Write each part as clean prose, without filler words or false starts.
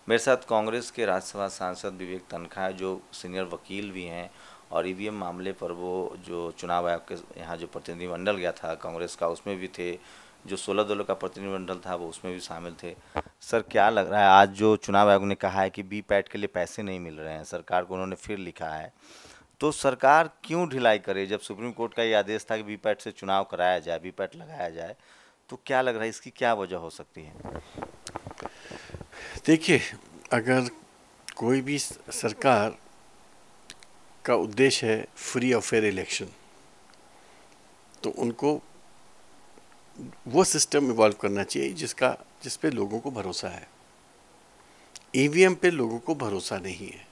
मेरे साथ कांग्रेस के राज्यसभा सांसद विवेक तनखा जो सीनियर वकील भी हैं और ईवीएम मामले पर वो जो चुनाव आयोग के यहाँ जो प्रतिनिधिमंडल गया था कांग्रेस का उसमें भी थे, जो 16 दलों का प्रतिनिधिमंडल था वो उसमें भी शामिल थे। सर क्या लग रहा है, आज जो चुनाव आयोग ने कहा है कि बी पैट के लिए पैसे नहीं मिल रहे हैं, सरकार को उन्होंने फिर लिखा है, तो सरकार क्यों ढिलाई करे? जब सुप्रीम कोर्ट का ये आदेश था कि बी पैट से चुनाव कराया जाए, बी पैट लगाया जाए, तो क्या लग रहा है इसकी क्या वजह हो सकती है? देखिए, अगर कोई भी सरकार का उद्देश्य है फ्री और फेयर इलेक्शन, तो उनको वो सिस्टम इवॉल्व करना चाहिए जिस पे लोगों को भरोसा है। ईवीएम पे लोगों को भरोसा नहीं है,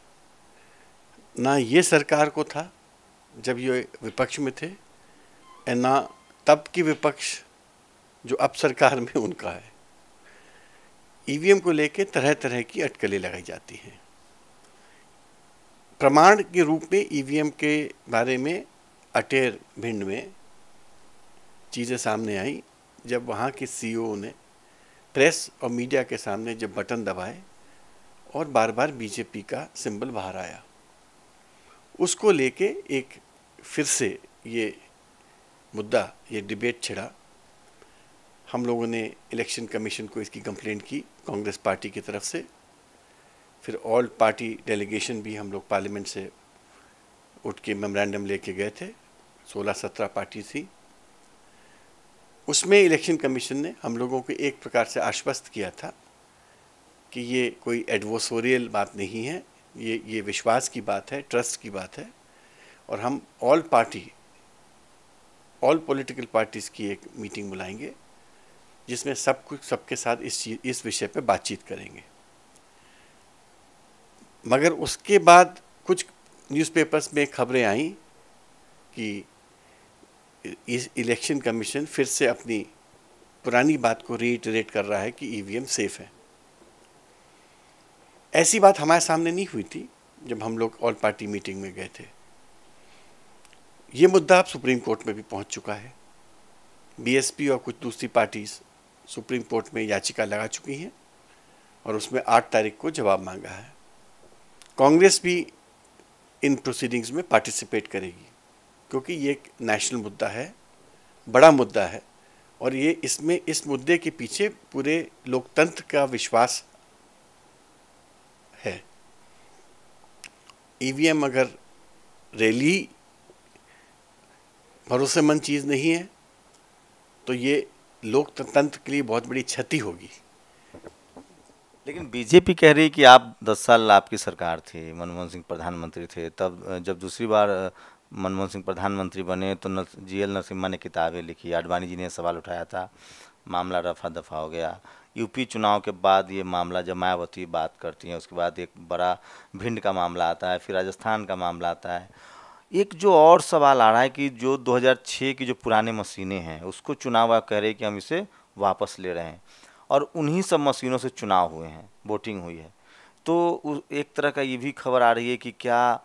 ना ये सरकार को था जब ये विपक्ष में थे, और ना तब की विपक्ष जो अब सरकार में उनका है। ईवीएम को लेके तरह तरह की अटकलें लगाई जाती हैं। प्रमाण के रूप में ईवीएम के बारे में अटेर भिंड में चीज़ें सामने आई जब वहाँ के सीईओ ने प्रेस और मीडिया के सामने जब बटन दबाए और बार बार बीजेपी का सिंबल बाहर आया, उसको लेके एक फिर से ये मुद्दा, ये डिबेट छिड़ा। हम लोगों ने इलेक्शन कमीशन को इसकी कंप्लेंट की कांग्रेस पार्टी की तरफ से, फिर ऑल पार्टी डेलीगेशन भी हम लोग पार्लियामेंट से उठ के मेमोरेंडम लेके गए थे। 16-17 पार्टी थी। उसमें इलेक्शन कमीशन ने हम लोगों को एक प्रकार से आश्वस्त किया था कि ये कोई एडवर्सोरियल बात नहीं है, ये विश्वास की बात है, ट्रस्ट की बात है, और हम ऑल पॉलिटिकल पार्टीज़ की एक मीटिंग बुलाएंगे जिसमें सबके साथ इस विषय पे बातचीत करेंगे। मगर उसके बाद कुछ न्यूज़पेपर्स में खबरें आईं कि इस इलेक्शन कमीशन फिर से अपनी पुरानी बात को रीइटरेट कर रहा है कि ईवीएम सेफ है। ऐसी बात हमारे सामने नहीं हुई थी जब हम लोग ऑल पार्टी मीटिंग में गए थे। ये मुद्दा अब सुप्रीम कोर्ट में भी पहुंच चुका है। बीएसपी और कुछ दूसरी पार्टीज सुप्रीम कोर्ट में याचिका लगा चुकी हैं और उसमें 8 तारीख को जवाब मांगा है। कांग्रेस भी इन प्रोसीडिंग्स में पार्टिसिपेट करेगी क्योंकि ये एक नेशनल मुद्दा है, बड़ा मुद्दा है, और ये इस मुद्दे के पीछे पूरे लोकतंत्र का विश्वास है। ईवीएम अगर रैली भरोसेमंद चीज़ नहीं है तो ये लोकतंत्र के लिए बहुत बड़ी क्षति होगी। लेकिन बीजेपी कह रही कि आप 10 साल आपकी सरकार थी, मनमोहन सिंह प्रधानमंत्री थे, तब जब दूसरी बार मनमोहन सिंह प्रधानमंत्री बने तो जीएल नरसिम्हा ने किताबें लिखी, आडवाणी जी ने सवाल उठाया था, मामला रफा दफा हो गया। यूपी चुनाव के बाद ये मामला जब मायावती बात करती हैं, उसके बाद एक बड़ा भिंड का मामला आता है, फिर राजस्थान का मामला आता है। एक जो और सवाल आ रहा है कि जो 2006 की जो पुराने मशीनें हैं उसको चुनाव आयोग कह रहे हैं कि हम इसे वापस ले रहे हैं, और उन्हीं सब मशीनों से चुनाव हुए हैं, वोटिंग हुई है। तो एक तरह का ये भी खबर आ रही है कि क्या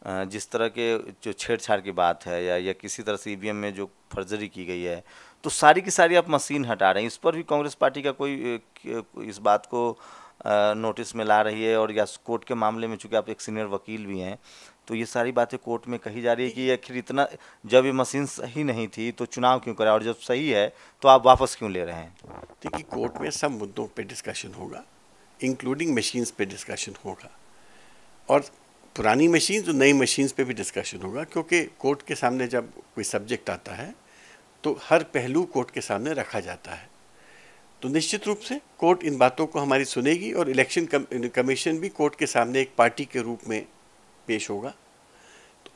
जिस तरह के जो छेड़छाड़ की बात है या किसी तरह से ईवीएम में जो फर्जरी की गई है, तो सारी की सारी आप मशीन हटा रहे हैं। इस पर भी कांग्रेस पार्टी का कोई इस बात को नोटिस में ला रही है? और या कोर्ट के मामले में, चूँकि आप एक सीनियर वकील भी हैं, तो ये सारी बातें कोर्ट में कही जा रही है कि आखिर इतना, जब ये मशीन सही नहीं थी तो चुनाव क्यों करा, और जब सही है तो आप वापस क्यों ले रहे हैं? देखिए, कोर्ट में सब मुद्दों पे डिस्कशन होगा, इंक्लूडिंग मशीन्स पे डिस्कशन होगा, और पुरानी मशीन्स और नई मशीन्स पे भी डिस्कशन होगा, क्योंकि कोर्ट के सामने जब कोई सब्जेक्ट आता है तो हर पहलू कोर्ट के सामने रखा जाता है। तो निश्चित रूप से कोर्ट इन बातों को हमारी सुनेगी और इलेक्शन कमीशन भी कोर्ट के सामने एक पार्टी के रूप में पेश होगा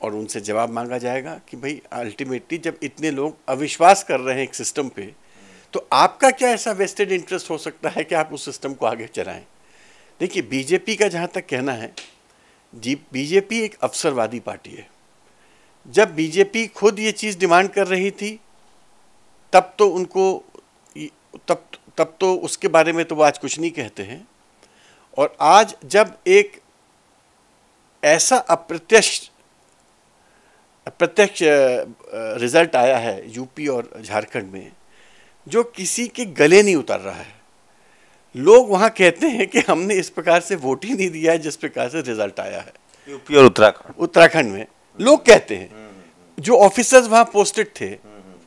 और उनसे जवाब मांगा जाएगा कि भाई अल्टीमेटली जब इतने लोग अविश्वास कर रहे हैं एक सिस्टम पे, तो आपका क्या ऐसा वेस्टेड इंटरेस्ट हो सकता है कि आप उस सिस्टम को आगे चलाएं। देखिए, बीजेपी का जहाँ तक कहना है, बीजेपी एक अवसरवादी पार्टी है। जब बीजेपी खुद ये चीज़ डिमांड कर रही थी तब तो उनको तब तो उसके बारे में तो वो आज कुछ नहीं कहते हैं, और आज जब एक ऐसा अप्रत्यक्ष रिजल्ट आया है यूपी और झारखंड में जो किसी के गले नहीं उतर रहा है, लोग वहाँ कहते हैं कि हमने इस प्रकार से वोट ही नहीं दिया है जिस प्रकार से रिजल्ट आया है। यूपी और उत्तराखंड उत्तराखंड में लोग कहते हैं, जो ऑफिसर्स वहाँ पोस्टेड थे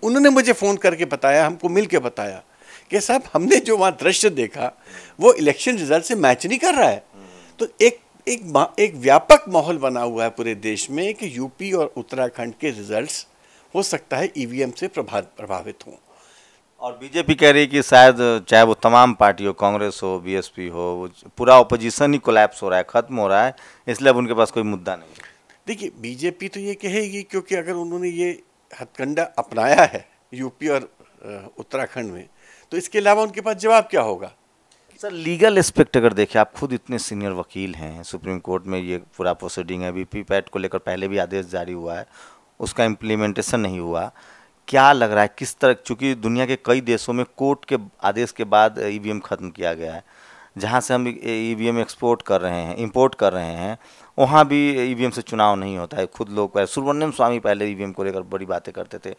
उन्होंने मुझे फ़ोन करके बताया, हमको मिल के बताया कि साहब हमने जो वहाँ दृश्य देखा वो इलेक्शन रिजल्ट से मैच नहीं कर रहा है। तो एक व्यापक माहौल बना हुआ है पूरे देश में कि यूपी और उत्तराखंड के रिजल्ट्स हो सकता है ईवीएम से प्रभावित हों। और बीजेपी कह रही है कि शायद चाहे वो तमाम पार्टी हो, कांग्रेस हो, बीएसपी हो, वो पूरा ओपोजिशन ही कोलैप्स हो रहा है, खत्म हो रहा है, इसलिए अब उनके पास कोई मुद्दा नहीं है। देखिए, बीजेपी तो ये कहेगी, क्योंकि अगर उन्होंने ये हथकंडा अपनाया है यूपी और उत्तराखंड में, तो इसके अलावा उनके पास जवाब क्या होगा। सर लीगल एस्पेक्ट अगर देखें, आप खुद इतने सीनियर वकील हैं, सुप्रीम कोर्ट में ये पूरा प्रोसीडिंग है, वीवीपैट को लेकर पहले भी आदेश जारी हुआ है, उसका इम्प्लीमेंटेशन नहीं हुआ, क्या लग रहा है किस तरह, चूंकि दुनिया के कई देशों में कोर्ट के आदेश के बाद ईवीएम खत्म किया गया है, जहाँ से हम ईवीएम एक्सपोर्ट कर रहे हैं, इंपोर्ट कर रहे हैं, वहाँ भी ईवीएम से चुनाव नहीं होता है। खुद लोग, सुब्रमण्यम स्वामी पहले ईवीएम को लेकर बड़ी बातें करते थे।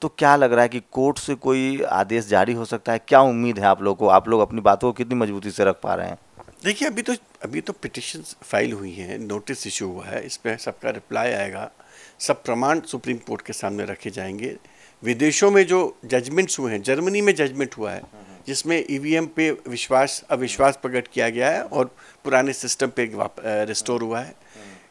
तो क्या लग रहा है कि कोर्ट से कोई आदेश जारी हो सकता है? क्या उम्मीद है आप लोग को? आप लोग अपनी बातों को कितनी मजबूती से रख पा रहे हैं? देखिए, अभी तो पिटिशंस फाइल हुई हैं, नोटिस इशू हुआ है, इस पर सबका रिप्लाई आएगा, सब प्रमाण सुप्रीम कोर्ट के सामने रखे जाएंगे। विदेशों में जो जजमेंट्स हुए हैं, जर्मनी में जजमेंट हुआ है जिसमें ईवीएम पे अविश्वास प्रकट किया गया है और पुराने सिस्टम पे रिस्टोर हुआ है।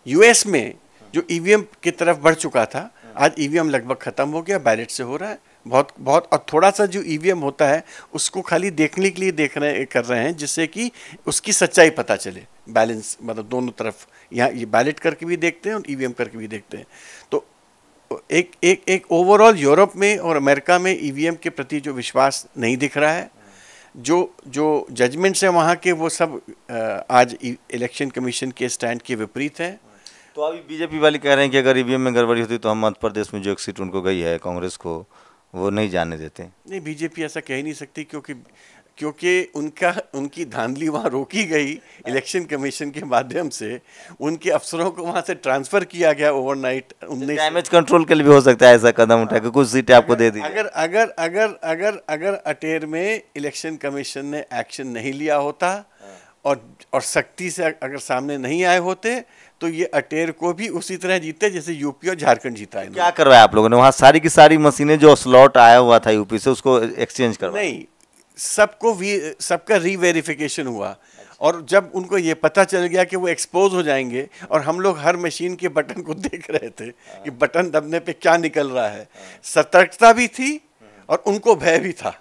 यूएस में जो ईवीएम की तरफ बढ़ चुका था, आज ईवीएम लगभग ख़त्म हो गया, बैलेट से हो रहा है। बहुत और थोड़ा सा जो ईवीएम होता है उसको खाली देखने के लिए कर रहे हैं, जिससे कि उसकी सच्चाई पता चले, बैलेंस, मतलब दोनों तरफ, यहाँ ये बैलेट करके भी देखते हैं और ईवीएम करके भी देखते हैं। तो एक ओवरऑल यूरोप में और अमेरिका में ईवीएम के प्रति जो विश्वास नहीं दिख रहा है, जो जजमेंट्स हैं वहाँ के, वो सब आज इलेक्शन कमीशन के स्टैंड के विपरीत हैं। तो अभी बीजेपी वाले कह रहे हैं कि अगर ईवीएम में गड़बड़ी होती तो हम मध्य प्रदेश में जो एक सीट उनको गई है कांग्रेस को, वो नहीं जाने देते। नहीं, बीजेपी ऐसा कह ही नहीं सकती, क्योंकि उनकी धांधली वहाँ रोकी गई इलेक्शन कमीशन के माध्यम से, उनके अफसरों को वहाँ से ट्रांसफ़र किया गया ओवरनाइट। डैमेज कंट्रोल के लिए भी हो सकता है ऐसा कदम उठा के कुछ सीटें आपको दे दी। अगर अटेर में इलेक्शन कमीशन ने एक्शन नहीं लिया होता और सख्ती से अगर सामने नहीं आए होते, तो ये अटेर को भी उसी तरह जीते जैसे यूपी और झारखंड जीता है। क्या करवाया आप लोगों ने वहाँ? सारी की सारी मशीनें जो स्लॉट आया हुआ था यूपी से, उसको एक्सचेंज करवाया? नहीं, सबका रीवेरिफिकेशन हुआ, और जब उनको ये पता चल गया कि वो एक्सपोज हो जाएंगे, और हम लोग हर मशीन के बटन को देख रहे थे कि बटन दबने पे क्या निकल रहा है, सतर्कता भी थी और उनको भय भी था।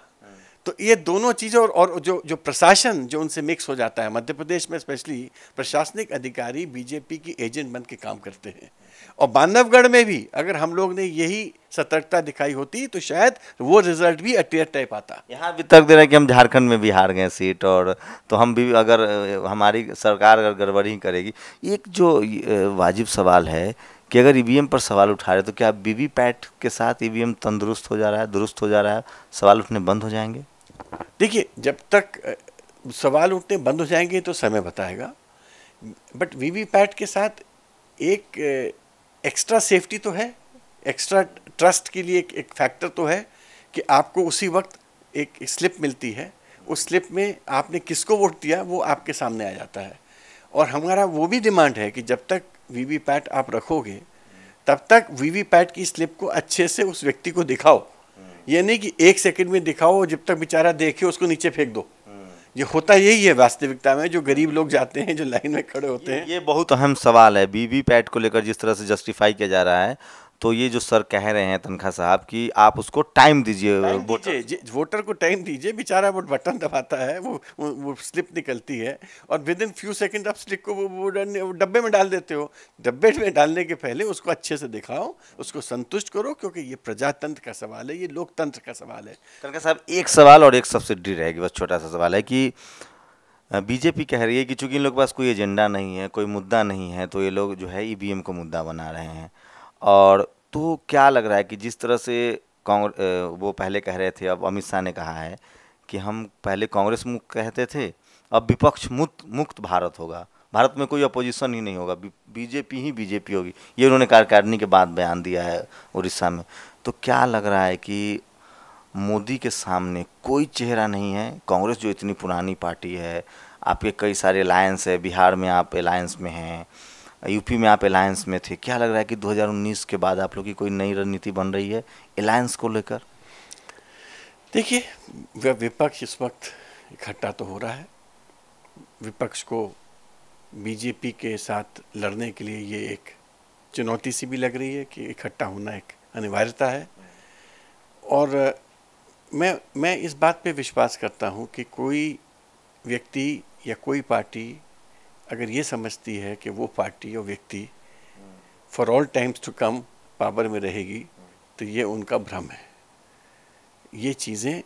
तो ये दोनों चीज़ें, और जो प्रशासन जो उनसे मिक्स हो जाता है, मध्य प्रदेश में स्पेशली प्रशासनिक अधिकारी बीजेपी की एजेंट बन के काम करते हैं। और बांधवगढ़ में भी अगर हम लोग ने यही सतर्कता दिखाई होती तो शायद वो रिजल्ट भी अटेर टाइप आता। यहाँ भी तर्क दे रहे हैं कि हम झारखंड में भी हार गए सीट, और तो हम भी, अगर हमारी सरकार अगर गड़बड़ी करेगी। एक जो वाजिब सवाल है कि अगर ईवीएम पर सवाल उठा रहे तो क्या वीवीपैट के साथ ईवीएम तंदुरुस्त हो जा रहा है, दुरुस्त हो जा रहा है, सवाल उठने बंद हो जाएंगे? देखिए, जब तक सवाल उठने बंद हो जाएंगे तो समय बताएगा, बट वीवीपैट के साथ एक एक्स्ट्रा सेफ्टी तो है, एक्स्ट्रा ट्रस्ट के लिए एक फैक्टर तो है कि आपको उसी वक्त एक स्लिप मिलती है, उस स्लिप में आपने किसको वोट दिया वो आपके सामने आ जाता है। और हमारा वो भी डिमांड है कि जब तक वीवीपैट आप रखोगे तब तक वीवीपैट की स्लिप को अच्छे से उस व्यक्ति को दिखाओ। ये नहीं कि 1 सेकंड में दिखाओ, जब तक बेचारा देखे उसको नीचे फेंक दो। ये होता यही है वास्तविकता में, जो गरीब लोग जाते हैं, जो लाइन में खड़े होते हैं। ये बहुत अहम सवाल है वीवीपैट को लेकर, जिस तरह से जस्टिफाई किया जा रहा है। तो ये जो सर कह रहे हैं तनखा साहब कि आप उसको टाइम दीजिए, वोटर को टाइम दीजिए, बेचारा वो बटन दबाता है, वो स्लिप निकलती है और विद इन फ्यू सेकंड आप स्लिप को वो डब्बे में डाल देते हो। डब्बे में डालने के पहले उसको अच्छे से दिखाओ, उसको संतुष्ट करो, क्योंकि ये प्रजातंत्र का सवाल है, ये लोकतंत्र का सवाल है। तनखा साहब, एक सवाल और एक सब्सिडी रहेगी, बस छोटा सा सवाल है कि बीजेपी कह रही है कि चूंकि इन लोग के पास कोई एजेंडा नहीं है, कोई मुद्दा नहीं है, तो ये लोग जो है ईवीएम को मुद्दा बना रहे हैं। और तो क्या लग रहा है कि जिस तरह से कांग्रेस, वो पहले कह रहे थे, अब अमित शाह ने कहा है कि हम पहले कांग्रेस मुक्त कहते थे, अब विपक्ष मुक्त भारत होगा, भारत में कोई अपोजिशन ही नहीं होगा, बीजेपी ही बीजेपी होगी, ये उन्होंने कार्यकारिणी के बाद बयान दिया है उड़ीसा में। तो क्या लग रहा है कि मोदी के सामने कोई चेहरा नहीं है। कांग्रेस जो इतनी पुरानी पार्टी है, आपके कई सारे अलायंस है, बिहार में आप अलायंस में हैं, यूपी में आप अलायंस में थे, क्या लग रहा है कि 2019 के बाद आप लोग की कोई नई रणनीति बन रही है अलायंस को लेकर? देखिए, विपक्ष इस वक्त इकट्ठा तो हो रहा है। विपक्ष को बीजेपी के साथ लड़ने के लिए ये एक चुनौती सी भी लग रही है कि इकट्ठा होना एक अनिवार्यता है। और मैं इस बात पे विश्वास करता हूँ कि कोई व्यक्ति या कोई पार्टी अगर ये समझती है कि वो पार्टी और व्यक्ति for all times to come power में रहेगी, तो ये उनका भ्रम है। ये चीज़ें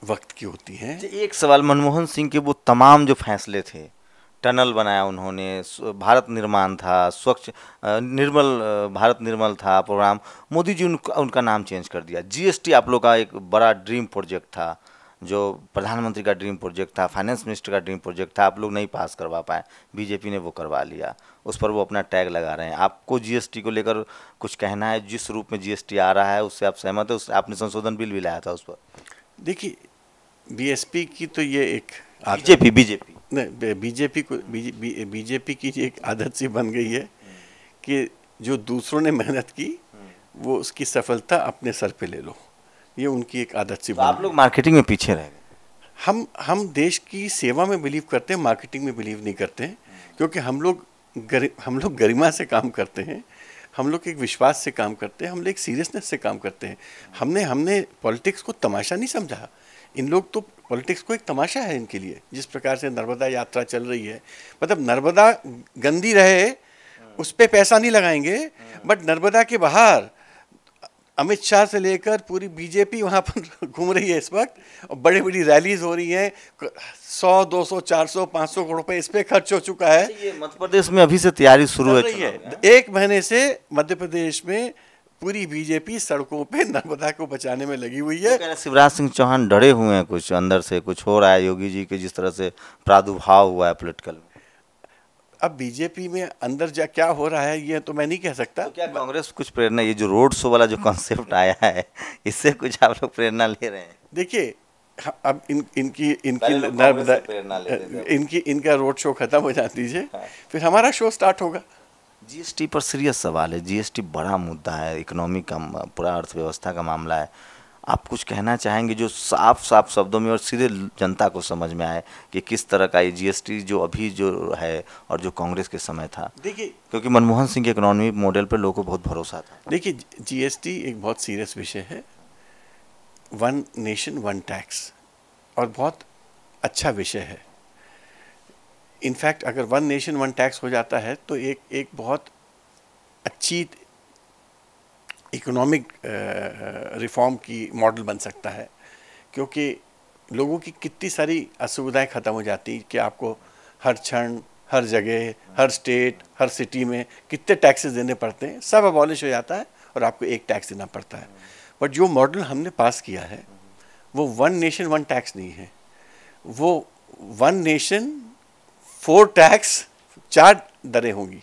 वक्त की होती हैं। एक सवाल, मनमोहन सिंह के वो तमाम जो फैसले थे, टनल बनाया उन्होंने, भारत निर्माण था, स्वच्छ निर्मल भारत निर्मल था प्रोग्राम, मोदी जी उनका नाम चेंज कर दिया। जीएसटी आप लोग का एक बड़ा ड्रीम प्रोजेक्ट था, जो प्रधानमंत्री का ड्रीम प्रोजेक्ट था, फाइनेंस मिनिस्टर का ड्रीम प्रोजेक्ट था, आप लोग नहीं पास करवा पाए, बीजेपी ने वो करवा लिया, उस पर वो अपना टैग लगा रहे हैं। आपको जीएसटी को लेकर कुछ कहना है? जिस रूप में जीएसटी आ रहा है उससे आप सहमत है? उससे आपने संशोधन बिल भी लाया था उस पर। देखिए, बीएसपी की तो ये एक बीजेपी नहीं, बीजेपी की एक आदत सी बन गई है कि जो दूसरों ने मेहनत की वो उसकी सफलता अपने सर पे ले लो, ये उनकी एक आदत सी तो बन आप लोग मार्केटिंग में पीछे रह गए। हम देश की सेवा में बिलीव करते हैं, मार्केटिंग में बिलीव नहीं करते हैं, क्योंकि हम लोग गरिमा से काम करते हैं, हम लोग एक विश्वास से काम करते हैं, हम लोग एक सीरियसनेस से काम करते हैं। हमने पॉलिटिक्स को तमाशा नहीं समझा। इन लोग तो पॉलिटिक्स को एक तमाशा है इनके लिए। जिस प्रकार से नर्मदा यात्रा चल रही है, मतलब नर्मदा गंदी रहे उस पर पैसा नहीं लगाएंगे, बट नर्मदा के बाहर अमित शाह से लेकर पूरी बीजेपी वहाँ पर घूम रही है इस वक्त, और बड़ी बड़ी रैलीज हो रही हैं, 100, 200, 400, 500 करोड़ रुपए इस पे खर्च हो चुका है। ये मध्य प्रदेश में अभी से तैयारी शुरू हो रही है। एक महीने से मध्य प्रदेश में पूरी बीजेपी सड़कों पे नर्मदा को बचाने में लगी हुई है। तो शिवराज सिंह चौहान डरे हुए हैं, कुछ अंदर से कुछ हो रहा है योगी जी के जिस तरह से प्रादुर्भाव हुआ है पॉलिटिकल में। अब बीजेपी में अंदर जा क्या हो रहा है ये तो मैं नहीं कह सकता। तो क्या कांग्रेस कुछ प्रेरणा, ये जो रोड शो वाला जो कॉन्सेप्ट आया है, इससे कुछ आप लोग प्रेरणा ले रहे हैं? देखिए, अब इनका रोड शो खत्म हो जाती दीजिए, फिर हमारा शो स्टार्ट होगा। जीएसटी पर सीरियस सवाल है। जीएसटी बड़ा मुद्दा है, इकोनॉमी का, पूरा अर्थव्यवस्था का मामला है। आप कुछ कहना चाहेंगे जो साफ साफ शब्दों में और सीधे जनता को समझ में आए कि किस तरह का ये जीएसटी जो अभी जो है और जो कांग्रेस के समय था? देखिए, क्योंकि मनमोहन सिंह के इकोनॉमी मॉडल पर लोगों को बहुत भरोसा था। देखिए, जीएसटी एक बहुत सीरियस विषय है, वन नेशन वन टैक्स, और बहुत अच्छा विषय है। इनफैक्ट अगर वन नेशन वन टैक्स हो जाता है तो एक बहुत अच्छी इकोनॉमिक रिफॉर्म की मॉडल बन सकता है, क्योंकि लोगों की कितनी सारी असुविधाएं ख़त्म हो जाती कि आपको हर क्षण, हर जगह, हर स्टेट, हर सिटी में कितने टैक्सेस देने पड़ते हैं, सब अबॉलिश हो जाता है और आपको एक टैक्स देना पड़ता है। बट जो मॉडल हमने पास किया है वो वन नेशन वन टैक्स नहीं है, वो वन नेशन 4 टैक्स, 4 दरें होंगी,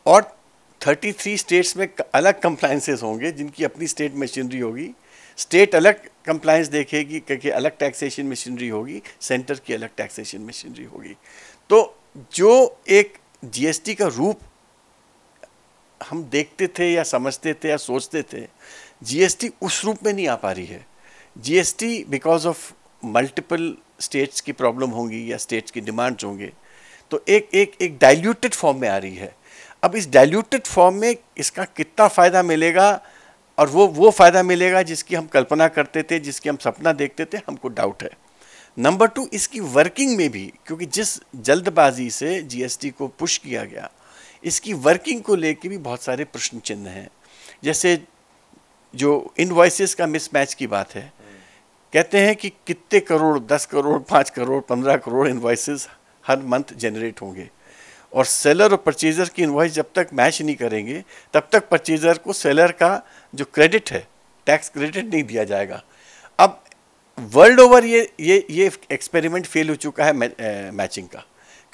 और 33 स्टेट्स में अलग कंप्लाइंसेस होंगे जिनकी अपनी स्टेट मशीनरी होगी। स्टेट अलग कंप्लाइंस देखेगी क्योंकि अलग टैक्सेशन मशीनरी होगी, सेंटर की अलग टैक्सेशन मशीनरी होगी। तो जो एक जीएसटी का रूप हम देखते थे या समझते थे या सोचते थे, जीएसटी उस रूप में नहीं आ पा रही है। GST because of multiple states की प्रॉब्लम होंगी या स्टेट्स की डिमांड्स होंगे, तो एक डाइल्यूटेड फॉर्म में आ रही है। अब इस डाइल्यूटेड फॉर्म में इसका कितना फ़ायदा मिलेगा, और वो फ़ायदा मिलेगा जिसकी हम कल्पना करते थे, जिसकी हम सपना देखते थे, हमको डाउट है। नंबर 2, इसकी वर्किंग में भी, क्योंकि जिस जल्दबाजी से जीएसटी को पुश किया गया, इसकी वर्किंग को लेके भी बहुत सारे प्रश्न चिन्ह हैं। जैसे जो इनवॉइसेस का मिसमैच की बात है, कहते हैं कि कितने करोड़, 10 करोड़, 5 करोड़, 15 करोड़ इनवॉइसेस हर मंथ जनरेट होंगे, और सेलर और परचेज़र की इनवॉइस जब तक मैच नहीं करेंगे तब तक परचेज़र को सेलर का जो क्रेडिट है, टैक्स क्रेडिट नहीं दिया जाएगा। अब वर्ल्ड ओवर ये एक्सपेरिमेंट फेल हो चुका है मैचिंग का,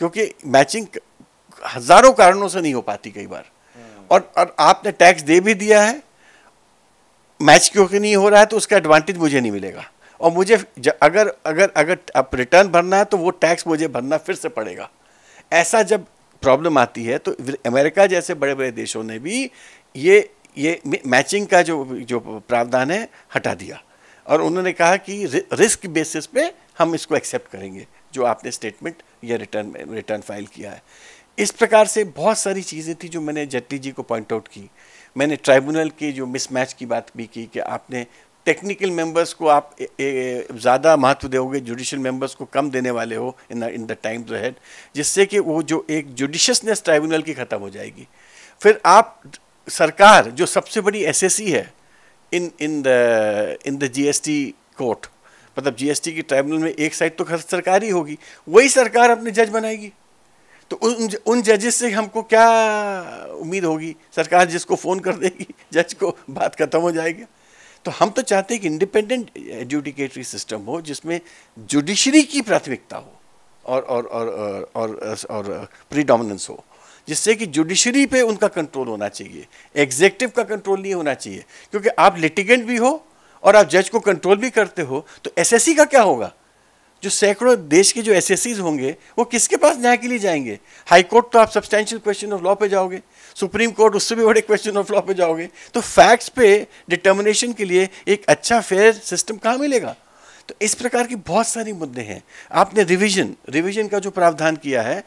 क्योंकि मैचिंग हज़ारों कारणों से नहीं हो पाती कई बार, और आपने टैक्स दे भी दिया है मैच क्योंकि नहीं हो रहा है तो उसका एडवांटेज मुझे नहीं मिलेगा, और मुझे अगर अगर अगर अब रिटर्न भरना है तो वो टैक्स मुझे भरना फिर से पड़ेगा। ऐसा जब प्रॉब्लम आती है तो अमेरिका जैसे बड़े बड़े देशों ने भी ये मैचिंग का जो जो प्रावधान है हटा दिया, और उन्होंने कहा कि रिस्क बेसिस पे हम इसको एक्सेप्ट करेंगे जो आपने स्टेटमेंट या रिटर्न फाइल किया है। इस प्रकार से बहुत सारी चीज़ें थी जो मैंने जेटली जी को पॉइंट आउट की। मैंने ट्राइब्यूनल की जो मिसमैच की बात भी की कि आपने टेक्निकल मेंबर्स को आप ज़्यादा महत्व दोगे, जुडिशियल मेंबर्स को कम देने वाले हो इन द टाइम्स अहेड, जिससे कि वो जो एक जुडिशियसनेस ट्राइब्यूनल की ख़त्म हो जाएगी। फिर आप सरकार जो सबसे बड़ी एसएससी है इन द जीएसटी कोर्ट, मतलब जीएसटी की ट्राइब्यूनल में एक साइड तो सरकार ही होगी, वही सरकार अपने जज बनाएगी। तो उन जजेस से हमको क्या उम्मीद होगी? सरकार जिसको फ़ोन कर देगी जज को, बात खत्म हो जाएगी। तो हम तो चाहते हैं कि इंडिपेंडेंट एजुडिकेटरी सिस्टम हो जिसमें जुडिशरी की प्राथमिकता हो और प्रीडोमिनेंस हो, जिससे कि जुडिशरी पे उनका कंट्रोल होना चाहिए, एग्जीक्यूटिव का कंट्रोल नहीं होना चाहिए। क्योंकि आप लिटिगेंट भी हो और आप जज को कंट्रोल भी करते हो, तो एसएससी का क्या होगा? जो सैकड़ों देश के जो एसएससीज होंगे वो किसके पास न्याय के लिए जाएंगे? हाई कोर्ट तो आप सब्सटेंशियल क्वेश्चन ऑफ लॉ पे जाओगे, सुप्रीम कोर्ट उससे भी बड़े क्वेश्चन ऑफ लॉ पे जाओगे। तो फैक्ट्स पे डिटर्मिनेशन के लिए एक अच्छा फेयर सिस्टम कहाँ मिलेगा? तो इस प्रकार की बहुत सारी मुद्दे हैं। आपने रिवीजन का जो प्रावधान किया है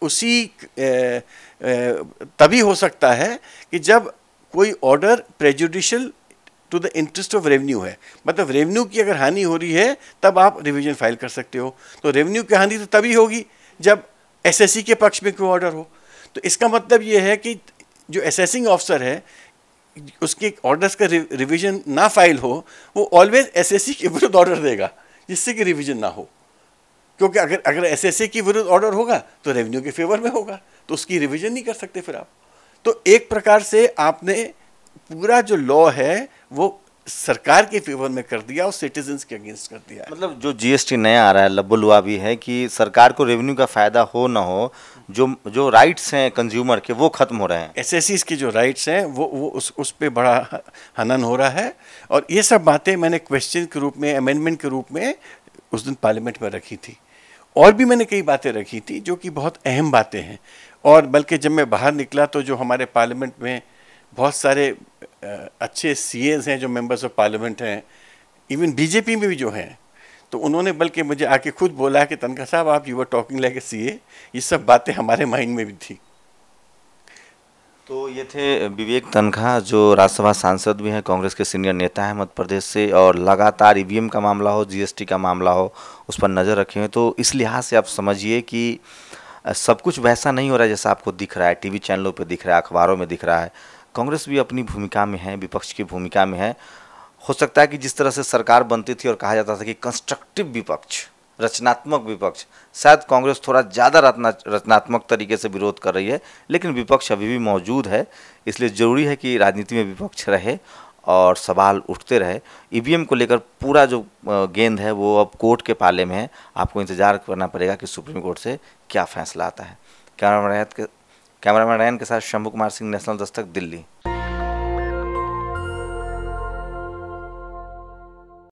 उसी तभी हो सकता है कि जब कोई order prejudicial to the interest of revenue है, मतलब रेवेन्यू की अगर हानि हो रही है तब आप रिवीजन फाइल कर सकते हो। तो रेवेन्यू की हानि तो तभी होगी जब एसएससी के पक्ष में कोई ऑर्डर हो। तो इसका मतलब ये है कि जो असेसिंग ऑफिसर है उसके ऑर्डर्स का रिवीजन ना फाइल हो, वो ऑलवेज एसएससी के विरुद्ध ऑर्डर देगा जिससे कि रिवीजन ना हो। क्योंकि अगर एसएससी के विरुद्ध ऑर्डर होगा तो रेवेन्यू के फेवर में होगा, तो उसकी रिवीजन नहीं कर सकते फिर आप। तो एक प्रकार से आपने पूरा जो लॉ है वो सरकार के फेवर में कर दिया और सिटीजन्स के अगेंस्ट कर दिया है। मतलब जो जीएसटी नया आ रहा है लब्बुलुआ भी है कि सरकार को रेवेन्यू का फायदा हो ना हो, जो राइट्स हैं कंज्यूमर के वो खत्म हो रहे हैं। एसएससीज के जो राइट्स हैं वो उस पे बड़ा हनन हो रहा है। और ये सब बातें मैंने क्वेश्चन के रूप में, अमेंडमेंट के रूप में उस दिन पार्लियामेंट में रखी थी। और भी मैंने कई बातें रखी थी जो कि बहुत अहम बातें हैं। और बल्कि जब मैं बाहर निकला तो जो हमारे पार्लियामेंट में बहुत सारे अच्छे सीएस हैं जो मेंबर्स ऑफ पार्लियामेंट हैं, इवन बीजेपी में भी जो हैं, तो उन्होंने बल्कि मुझे आके खुद बोला कि तनखा साहब आप you were talking like a CA. ये सब बातें हमारे माइंड में भी थी। तो ये थे विवेक तनखा जो राज्यसभा सांसद भी हैं, कांग्रेस के सीनियर नेता हैं मध्य प्रदेश से, और लगातार ईवीएम का मामला हो, जीएसटी का मामला हो, उस पर नज़र रखे हैं। तो इस लिहाज से आप समझिए कि सब कुछ वैसा नहीं हो रहा है जैसा आपको दिख रहा है, टीवी चैनलों पे दिख रहा है, अखबारों में दिख रहा है। कांग्रेस भी अपनी भूमिका में है, विपक्ष की भूमिका में है। हो सकता है कि जिस तरह से सरकार बनती थी और कहा जाता था कि कंस्ट्रक्टिव विपक्ष, रचनात्मक विपक्ष, शायद कांग्रेस थोड़ा ज़्यादा रचनात्मक तरीके से विरोध कर रही है, लेकिन विपक्ष अभी भी मौजूद है। इसलिए ज़रूरी है कि राजनीति में विपक्ष रहे और सवाल उठते रहे। ईवीएम को लेकर पूरा जो गेंद है वो अब कोर्ट के पाले में है। आपको इंतजार करना पड़ेगा कि सुप्रीम कोर्ट से क्या फैसला आता है। कैमरामैन के साथ शंभू कुमार सिंह, नेशनल दस्तक, दिल्ली।